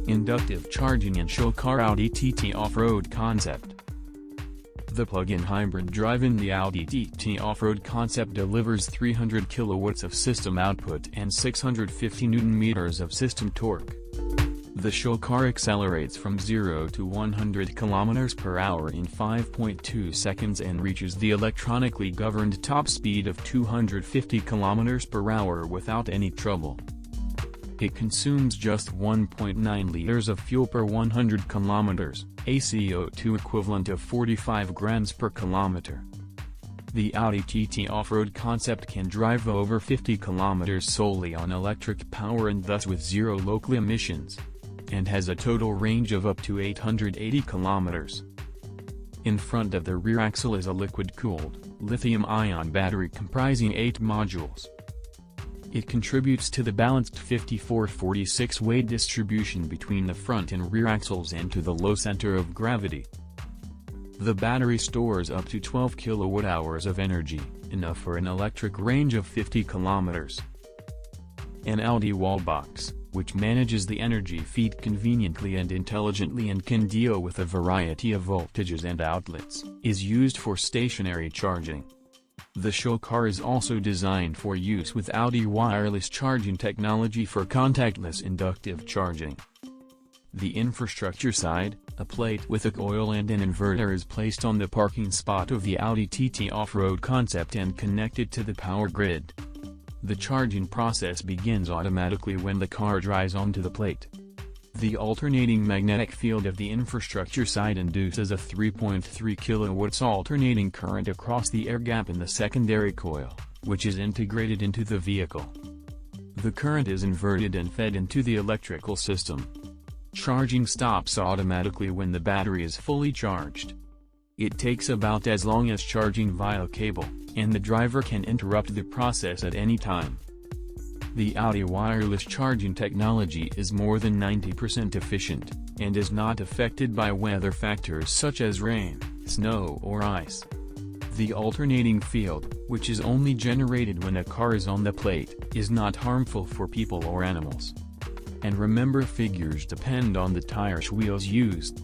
Inductive charging in Shokar Audi TT off-road concept. The plug-in hybrid drive in the Audi TT off-road concept delivers 300 kilowatts of system output and 650 Nm of system torque. The Shokar accelerates from 0 to 100 km per hour in 5.2 seconds and reaches the electronically governed top speed of 250 km per hour without any trouble. It consumes just 1.9 liters of fuel per 100 kilometers, a CO2 equivalent of 45 grams per kilometer. The Audi TT off-road concept can drive over 50 kilometers solely on electric power and thus with zero local emissions, and has a total range of up to 880 kilometers. In front of the rear axle is a liquid-cooled, lithium-ion battery comprising 8 modules. It contributes to the balanced 54-46 weight distribution between the front and rear axles and to the low center of gravity. The battery stores up to 12 kWh of energy, enough for an electric range of 50 km. An Audi wallbox, which manages the energy feed conveniently and intelligently and can deal with a variety of voltages and outlets, is used for stationary charging. The Shokar is also designed for use with Audi wireless charging technology for contactless inductive charging. The infrastructure side, a plate with a coil and an inverter is placed on the parking spot of the Audi TT off-road concept and connected to the power grid. The charging process begins automatically when the car drives onto the plate. The alternating magnetic field of the infrastructure side induces a 3.3 kW alternating current across the air gap in the secondary coil, which is integrated into the vehicle. The current is inverted and fed into the electrical system. Charging stops automatically when the battery is fully charged. It takes about as long as charging via cable, and the driver can interrupt the process at any time. The Audi wireless charging technology is more than 90% efficient, and is not affected by weather factors such as rain, snow or ice. The alternating field, which is only generated when a car is on the plate, is not harmful for people or animals. And remember, figures depend on the tires wheels used.